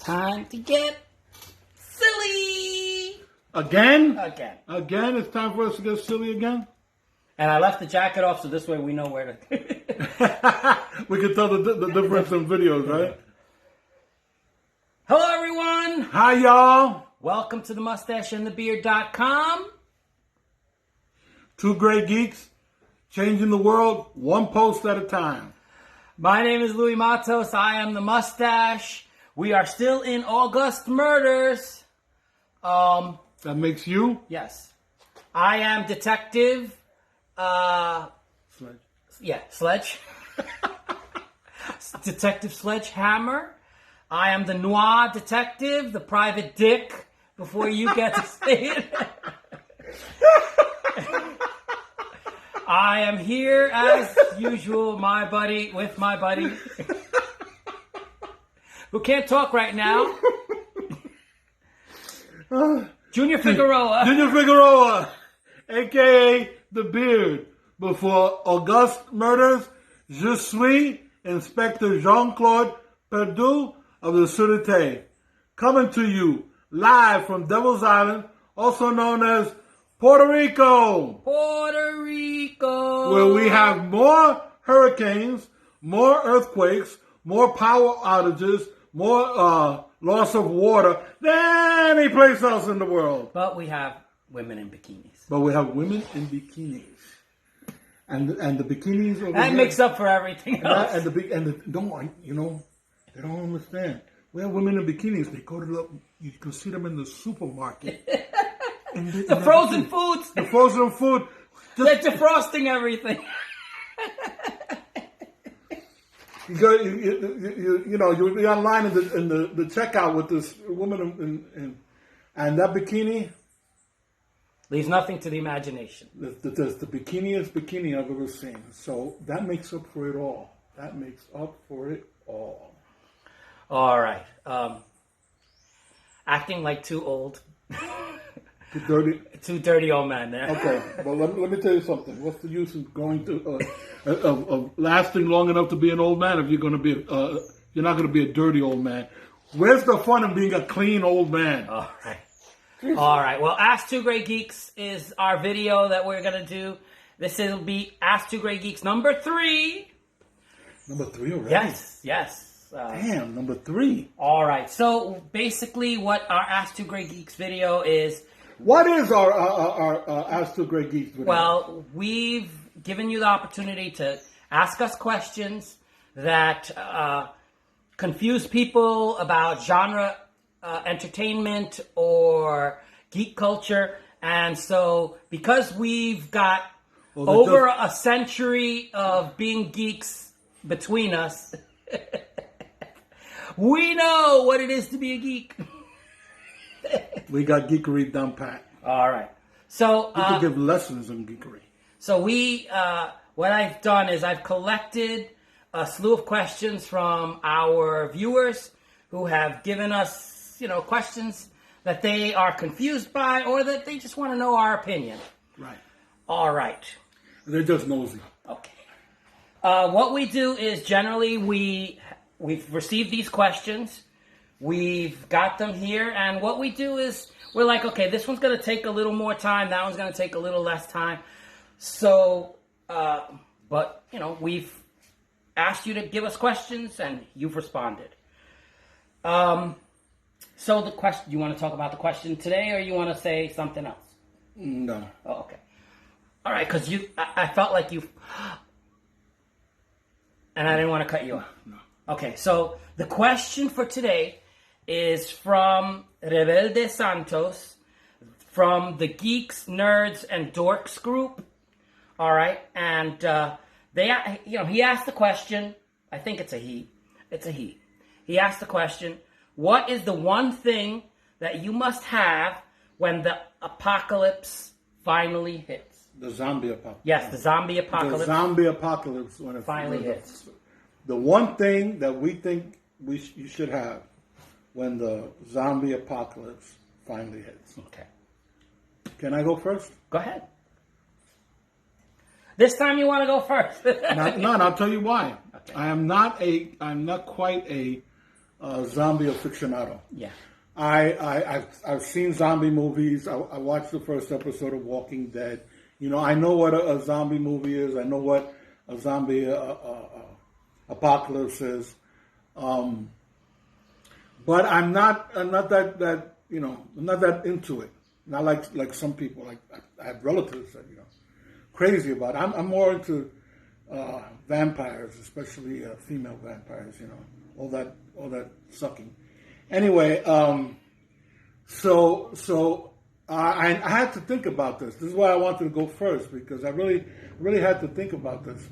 Time to get silly! Again? Again. Again? It's time for us to get silly again? And I left the jacket off so this way we know where to... We can tell the difference in videos, right? Hello, everyone! Hi, y'all. Welcome to the Mustache and The Beard.com. Two Grey Geeks, changing the world one post at a time. My name is Louis Matos. I am the Mustache. We are still in August Murders. That makes you? Yes. I am Detective... Sledge. Yeah, Sledge. Detective Sledgehammer. I am the noir detective, the private dick, before you get to say it. I am here as usual, with my buddy, who can't talk right now. Junior Figueroa. Junior Figueroa, a.k.a. The Beard. Before August Murders, je suis Inspector Jean-Claude Perdue of the Sûreté. Coming to you live from Devil's Island, also known as Puerto Rico. Puerto Rico. Where we have more hurricanes, more earthquakes, more power outages, more loss of water than any place else in the world. But we have women in bikinis. But we have women in bikinis. And the bikinis over that here, makes up for everything else. And they don't understand. We have women in bikinis. They go to you can see them in the supermarket. The frozen foods. The frozen food. They're defrosting everything. You're online in the checkout with this woman and that bikini leaves nothing to the imagination. That's the bikiniest bikini I've ever seen. So that makes up for it all. That makes up for it all. All right. Acting like too old. Too dirty. Two dirty old men there. Okay. Well, let me tell you something. What's the use of going to of lasting long enough to be an old man if you're going to be you're not going to be a dirty old man? Where's the fun in being a clean old man? All right. All right. Well, Ask Two Grey Geeks is our video that we're going to do. This will be Ask Two Grey Geeks number 3. Number 3 already? Yes. Damn, number 3. All right. So basically what our Ask Two Grey Geeks video is... What is our Ask Two Grey Geeks video? Well, we've given you the opportunity to ask us questions that confuse people about genre entertainment or geek culture. And so because we've got over a century of being geeks between us, we know what it is to be a geek. We got geekery down pat. All right. So we could give lessons on geekery. So what I've done is I've collected a slew of questions from our viewers who have given us, questions that they are confused by or that they just want to know our opinion. Right. All right. They're just nosy. Okay. What we do is generally we've received these questions. We've got them here, and what we do is we're like, okay, this one's going to take a little more time. That one's going to take a little less time. So but, we've asked you to give us questions, and you've responded. So the question, you want to talk about the question today, or you want to say something else? No. Oh, okay. All right, because I felt like you, and I didn't want to cut you off. No. Okay, so the question for today is from Rebelde Santos, from the Geeks, Nerds, and Dorks group. All right, and he asked the question. I think it's a he. It's a he. He asked the question: what is the one thing that you must have when the apocalypse finally hits? The zombie apocalypse. Yes, the zombie apocalypse. The zombie apocalypse when it finally hits. The one thing that we think you should have when the zombie apocalypse finally hits. Okay. Can I go first? Go ahead. This time you want to go first. No, and I'll tell you why. Okay. I'm not quite a zombie aficionado. Yeah. I've seen zombie movies. I watched the first episode of Walking Dead. I know what a zombie movie is. I know what a zombie apocalypse is. But I'm not that I'm not that into it. Not like some people. Like I have relatives that crazy about it. I'm more into vampires, especially female vampires. All that sucking. Anyway, so I had to think about this. This is why I wanted to go first, because I really had to think about this.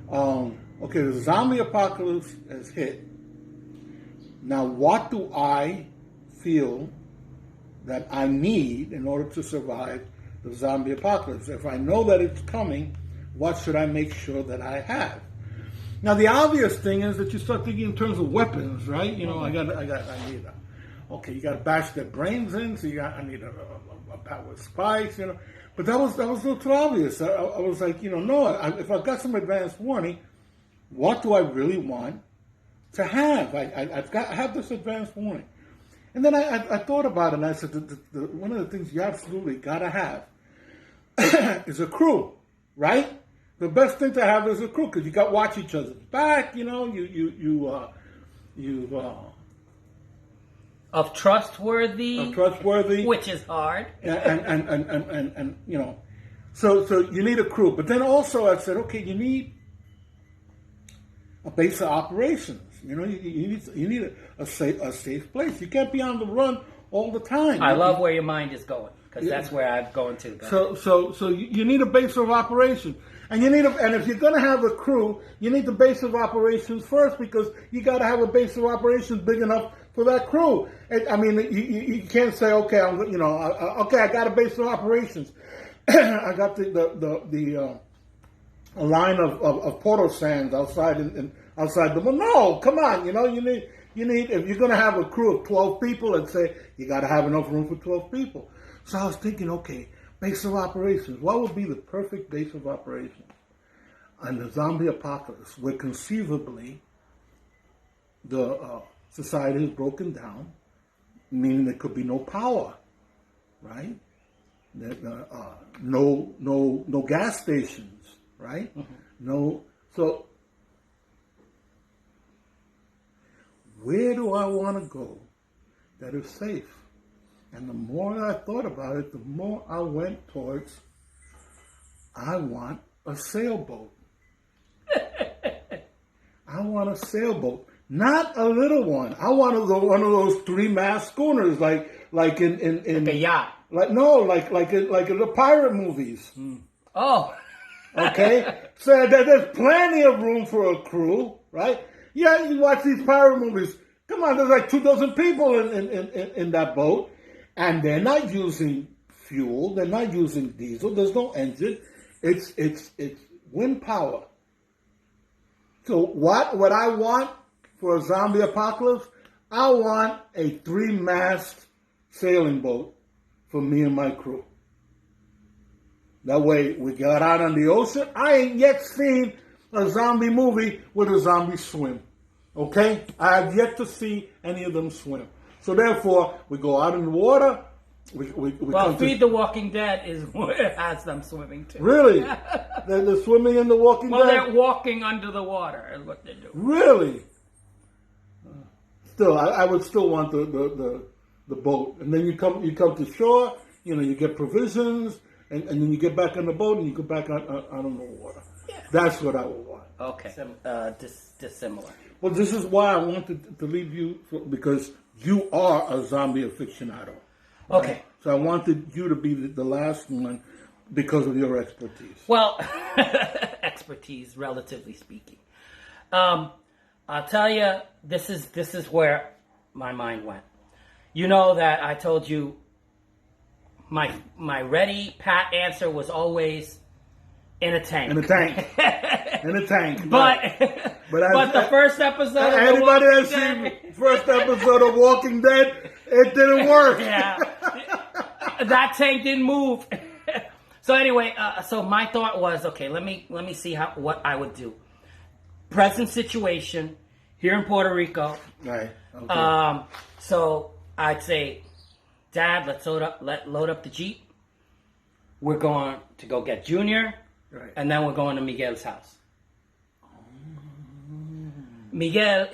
Okay, the zombie apocalypse has hit. Now, what do I feel that I need in order to survive the zombie apocalypse? If I know that it's coming, what should I make sure that I have? Now, the obvious thing is that you start thinking in terms of weapons, right? I need okay, you got to bash their brains in, so I need a bat with spikes, But that was a little too obvious. I was like, no, if I've got some advance warning, what do I really want to have? I have this advance warning. And then I thought about it, and I said, one of the things you absolutely got to have is a crew, right? The best thing to have is a crew, because you got to watch each other's back, Of trustworthy, which is hard, and so you need a crew. But then also I said, okay, you need a base of operations. You need a safe place. You can't be on the run all the time. I love where your mind is going, because that's where I'm going to. So you need a base of operations. And and if you're going to have a crew, you need the base of operations first, because you got to have a base of operations big enough for that crew. I mean, you can't say, okay, I got a base of operations. I got a line of portal sands outside outside the. No, come on, you need if you're going to have a crew of 12 people, let's say you got to have enough room for 12 people. So I was thinking, okay, base of operations. What would be the perfect base of operations on the zombie apocalypse, where conceivably the society is broken down, meaning there could be no power, right? No gas stations, right? Mm-hmm. No. So where do I want to go that is safe? And the more I thought about it, the more I went towards, I want a sailboat. I want a sailboat. Not a little one. I want one of those 3-mast schooners, like in like a yacht. Like in the pirate movies. Mm. Oh. Okay? So there's plenty of room for a crew, right? Yeah, you watch these pirate movies. Come on, there's like 24 people in that boat. And they're not using fuel. They're not using diesel. There's no engine. It's wind power. So what I want for a zombie apocalypse, I want a 3-mast sailing boat for me and my crew. That way we got out on the ocean. I ain't yet seen a zombie movie where the zombies swim. Okay? I have yet to see any of them swim. So therefore, we go out in the water, Well, Feed the Walking Dead is where it has them swimming too. Really? They're swimming in The Walking Dead? Well, they're walking under the water is what they do. Really? Still, I would still want the boat. And then you come to shore, you get provisions, and then you get back on the boat and you go back on the water. Yeah. That's what I would want. Okay. Dissimilar. Well, this is why I wanted to leave you, because you are a zombie aficionado. Okay. Right? So I wanted you to be the last one because of your expertise. Well, expertise, relatively speaking. I'll tell you, this is where my mind went. You know that I told you my ready, pat answer was always in a tank. In a tank. In a tank. But the first episode of anybody that's seen first episode of Walking Dead, it didn't work. Yeah. That tank didn't move. So anyway, so my thought was, okay, let me see what I would do. Present situation here in Puerto Rico. Right. Okay. So I'd say, Dad, let's load up the Jeep. We're going to go get Junior, right, and then we're going to Miguel's house. Miguel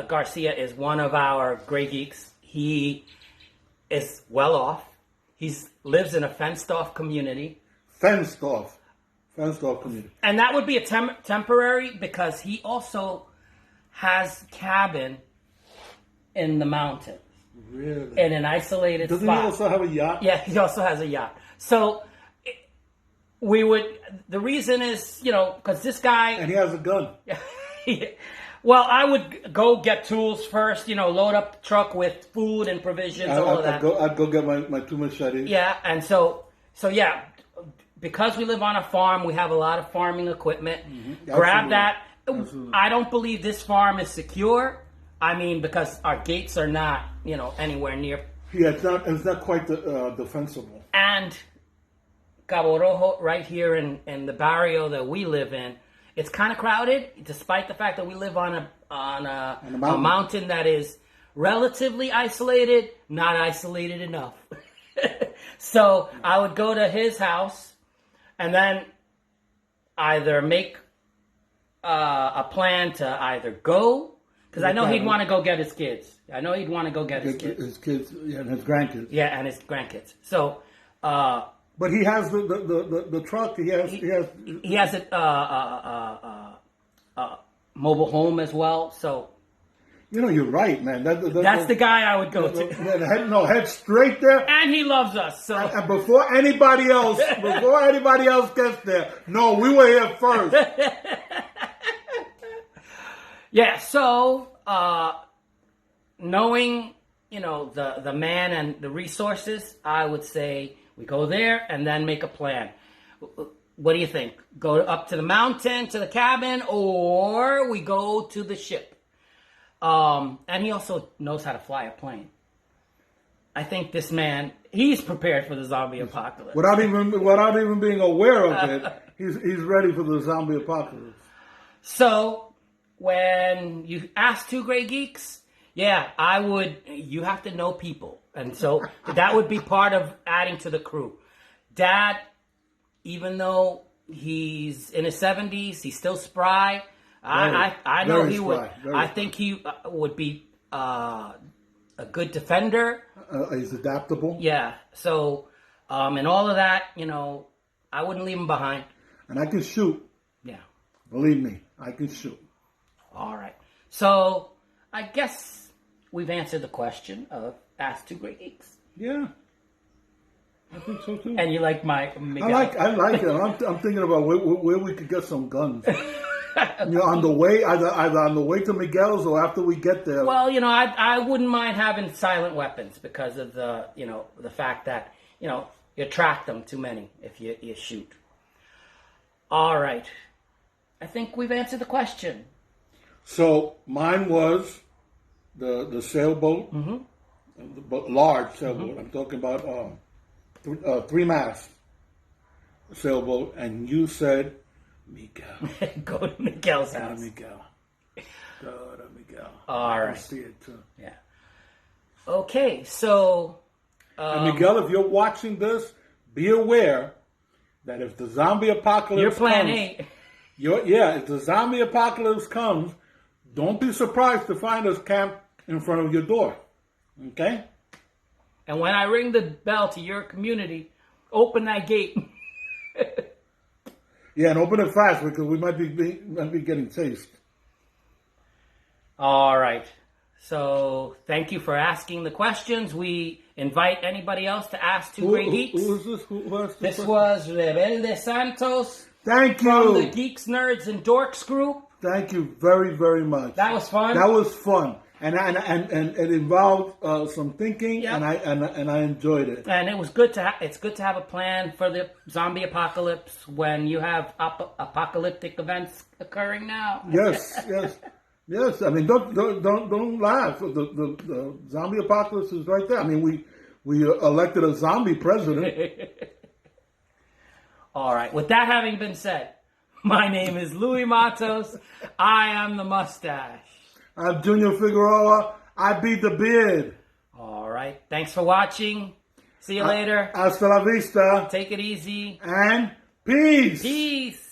Garcia is one of our Grey Geeks. He is well off. He lives in a fenced-off community. Fenced off community. And that would be a temporary, because he also has cabin in the mountains. Really? In an isolated spot. Doesn't he also have a yacht? Yeah, he also has a yacht. So the reason is, because this guy... And he has a gun. Well, I would go get tools first, load up the truck with food and provisions, all of that. I'd go get my 2 machetes. Yeah, and so yeah, because we live on a farm, we have a lot of farming equipment. Mm-hmm. Grab that. Absolutely. I don't believe this farm is secure. I mean, because our gates are not, anywhere near. Yeah, it's not quite defensible. And Cabo Rojo, right here in the barrio that we live in, it's kind of crowded, despite the fact that we live on a mountain that is relatively isolated, not isolated enough. So I would go to his house and then either make a plan to either go, because I know he'd want to go get his kids. His kids and his grandkids. Yeah, and his grandkids. So... but he has the truck. He has a mobile home as well. So, you're right, man. That's the guy I would go to. Head straight there. And he loves us. So, and before anybody else gets there, no, we were here first. Yeah. So, knowing the man and the resources, I would say, we go there and then make a plan. What do you think? Go up to the mountain, to the cabin, or we go to the ship? And he also knows how to fly a plane. I think this man, he's prepared for the zombie apocalypse. Without even being aware of it, he's ready for the zombie apocalypse. So, when you ask Two Grey Geeks, yeah, you have to know people. And so that would be part of adding to the crew. Dad, even though he's in his 70s, he's still spry. I know he would. I think he would be a good defender. He's adaptable. Yeah. So, and all of that, I wouldn't leave him behind. And I can shoot. Yeah. Believe me, I can shoot. All right. So, I guess we've answered the question of Ask Two Grey Geeks. Yeah, I think so too. And you like my Miguel? I like it. I'm thinking about where we could get some guns. On the way, either on the way to Miguel's or after we get there. Well, I wouldn't mind having silent weapons because of the fact that you attract them too many if you shoot. All right, I think we've answered the question. So mine was the sailboat. Mm-hmm. Large sailboat. Mm-hmm. I'm talking about 3-mast sailboat, and you said Miguel. Go to Miguel's house. Go to Miguel. All right. I see it too. Yeah. Okay, so And Miguel, if you're watching this, be aware that if the zombie apocalypse Your plan comes, A. if the zombie apocalypse comes, don't be surprised to find us camped in front of your door. Okay? And when I ring the bell to your community, open that gate. Yeah, and open it fast because we might be getting chased. All right. So thank you for asking the questions. We invite anybody else to ask Two Grey Geeks. Who is this? Who asked this This question? was Rebelde Santos Thank from the you. Geeks, Nerds, and Dorks group. Thank you very, very much. That was fun. That was fun, and it involved some thinking, Yep. and I enjoyed it. And it was good to it's good to have a plan for the zombie apocalypse when you have apocalyptic events occurring now. Yes, yes. I mean, don't laugh. The zombie apocalypse is right there. I mean, we elected a zombie president. All right. With that having been said, my name is Louis Matos. I am the Mustache. I'm Junior Figueroa. I beat the beard. All right. Thanks for watching. See you later. Hasta la vista. Take it easy. And peace. Peace.